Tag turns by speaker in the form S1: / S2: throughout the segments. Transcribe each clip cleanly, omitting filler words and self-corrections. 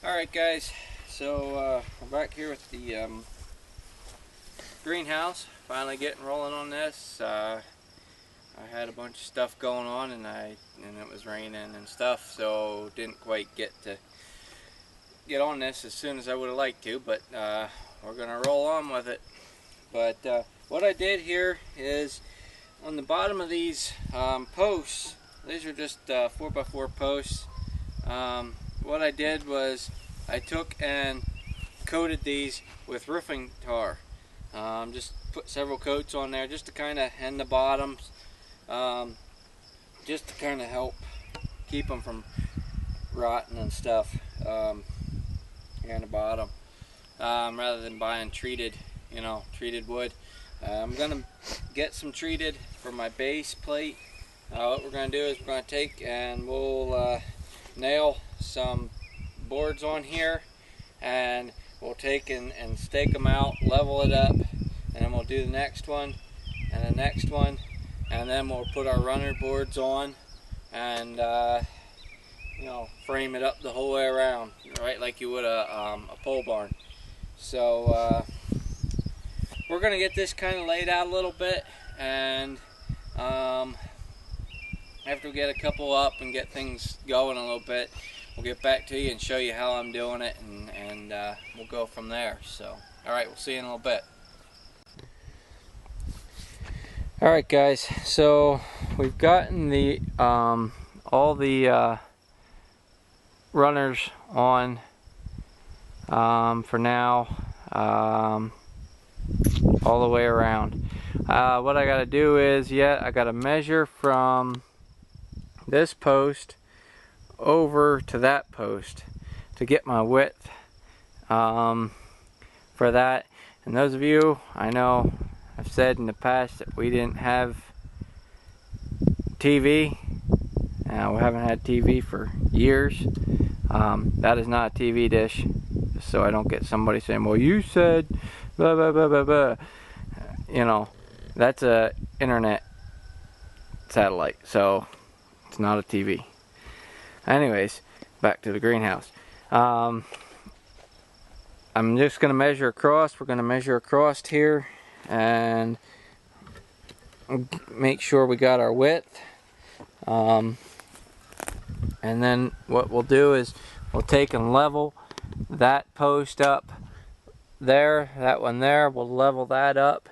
S1: Alright guys, so I'm back here with the greenhouse, finally getting rolling on this. I had a bunch of stuff going on and it was raining and stuff, so didn't quite get on this as soon as I would have liked to, but we're gonna roll on with it. But what I did here is on the bottom of these posts, these are just 4x4 posts. What I did was I took and coated these with roofing tar. Just put several coats on there just to kind of, and the bottoms, just to kind of help keep them from rotting and stuff here on the bottom, rather than buying treated wood. I'm gonna get some treated for my base plate. What we're gonna do is we're gonna take and we'll nail some boards on here, and we'll take and stake them out, level it up, and then we'll do the next one and the next one, and then we'll put our runner boards on and frame it up the whole way around, right, like you would a pole barn. So we're gonna get this kind of laid out a little bit, and after we get a couple up and get things going a little bit, we'll get back to you and show you how I'm doing it, and we'll go from there. So, alright, we'll see you in a little bit. Alright guys, so we've gotten the all the runners on for now, all the way around. What I gotta do is, I gotta measure from this post over to that post to get my width for that. And those of you, I know I've said in the past that we didn't have TV. We haven't had TV for years. That is not a TV dish, just so I don't get somebody saying, well, you said blah blah blah blah blah. That's a internet satellite, so it's not a TV. Anyways, back to the greenhouse. I'm just going to measure across. We're going to measure across here and make sure we got our width. And then what we'll do is we'll take and level that post up there, that one there. We'll level that up.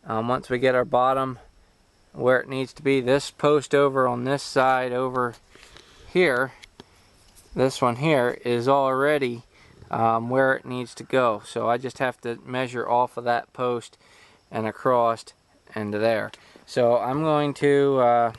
S1: Once we get our bottom where it needs to be, this post over on this side over here, this one here is already where it needs to go, so I just have to measure off of that post and across into there. So I'm going to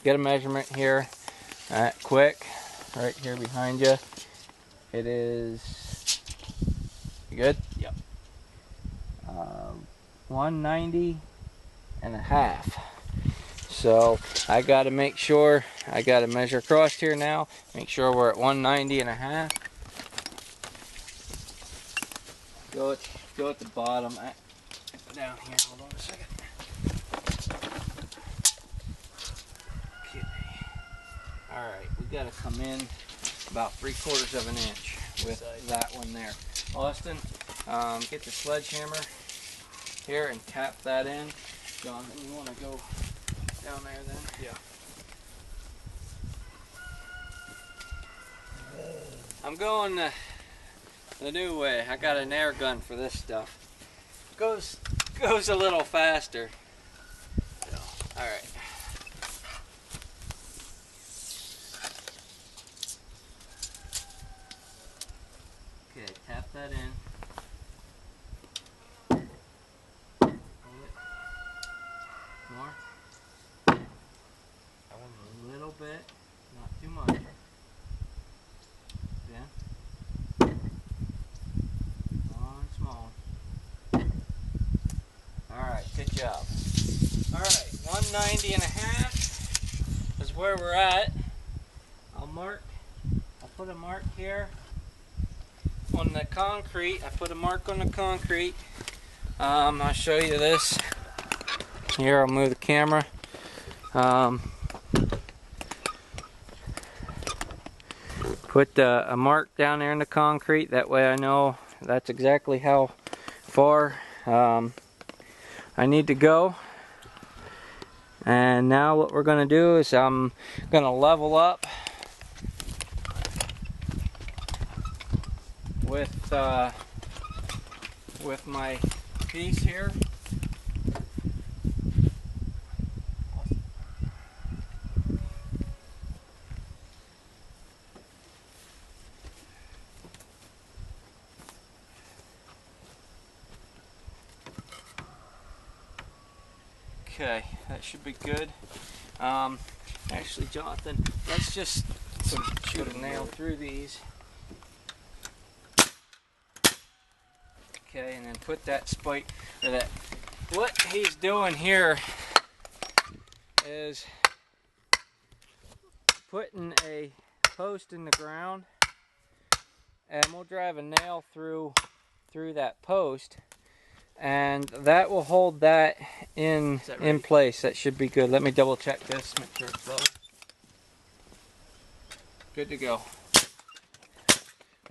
S1: get a measurement here quick, right here behind you. It is, you good? Yep. 190.5. So I got to make sure, I got to measure across here now, make sure we're at 190.5. Go at the bottom, down here, hold on a second. Okay. Alright, we got to come in about 3/4 of an inch with that one there. Austin, get the sledgehammer here and tap that in. John, you want to go down there then? Yeah. I'm going the new way. I got an air gun for this stuff. Goes a little faster. So, all right. Okay, tap that in. More. A little bit, not too much. Yeah. Long and small. Alright, good job. Alright, 190.5 is where we're at. I'll put a mark here on the concrete. I put a mark on the concrete. I'll show you this. Here, I'll move the camera. put a mark down there in the concrete. That way I know that's exactly how far I need to go. And now what we're going to do is I'm going to level up with my piece here. Okay, that should be good. Actually, Jonathan, let's just shoot a nail through these. Okay, and then put that spike, or that. What he's doing here is putting a post in the ground, and we'll drive a nail through that post, and that will hold that in place. That should be good. Let me double check this, make sure it's level. Good to go.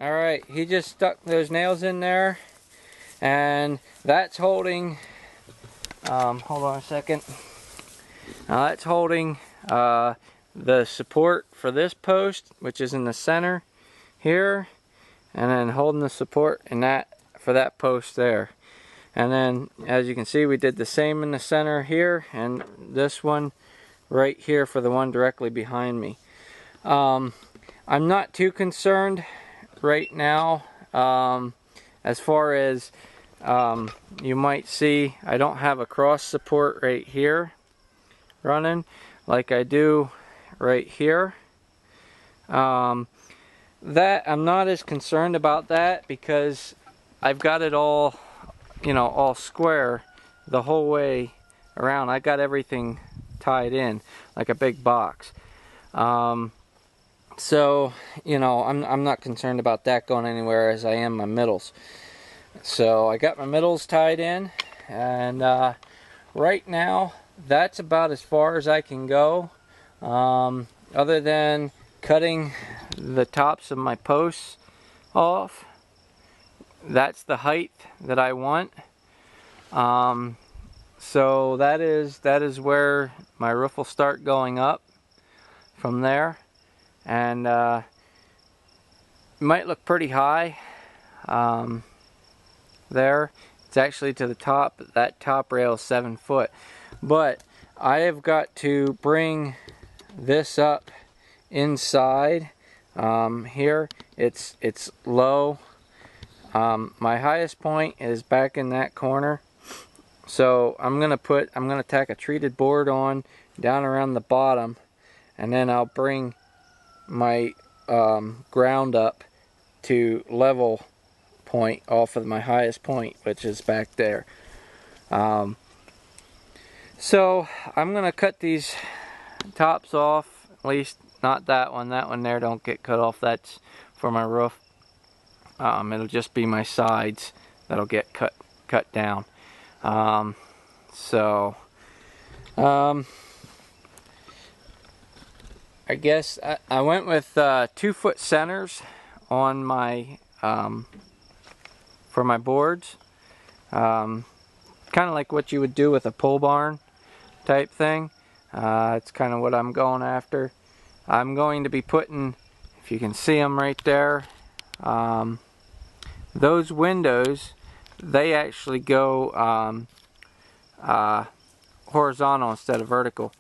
S1: Alright, he just stuck those nails in there, and that's holding, hold on a second, that's holding the support for this post, which is in the center here, and then holding the support in that for that post there. And then as you can see, we did the same in the center here, and this one right here for the one directly behind me. I'm not too concerned right now as far as you might see. I don't have a cross support right here running like I do right here. That I'm not as concerned about that because I've got it all, you know, all square the whole way around. I got everything tied in like a big box. So, you know, I'm not concerned about that going anywhere as I am my middles. So I got my middles tied in, and right now that's about as far as I can go, other than cutting the tops of my posts off. That's the height that I want. So that is where my roof will start going up from there. And it might look pretty high there. It's actually to the top. That top rail is 7 foot. But I have got to bring this up inside here. It's low. My highest point is back in that corner. So I'm gonna tack a treated board on down around the bottom, and then I'll bring my ground up to level point off of my highest point, which is back there. So I'm gonna cut these tops off, at least not that one. That one there don't get cut off. That's for my roof. It'll just be my sides that'll get cut down. I guess I went with 2 foot centers on my for my boards, kind of like what you would do with a pole barn type thing. It's kind of what I'm going after. I'm going to be putting, if you can see them right there, those windows, they actually go horizontal instead of vertical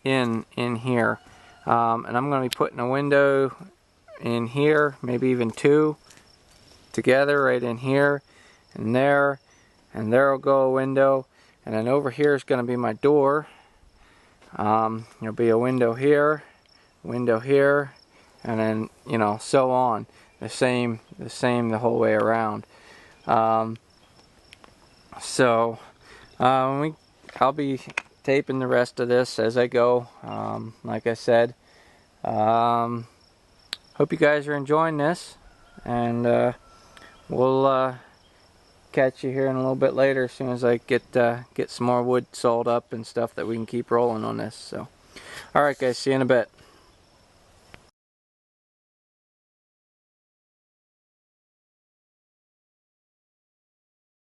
S1: in here, and I'm going to be putting a window in here, maybe even 2 together, right in here and there will go a window, and then over here is going to be my door. There'll be a window here, and then, you know, so on, the same the whole way around. I'll be taping the rest of this as I go. Like I said, hope you guys are enjoying this, and we'll catch you here in a little bit later as soon as I get some more wood sawed up and stuff that we can keep rolling on this. So, alright guys, see you in a bit.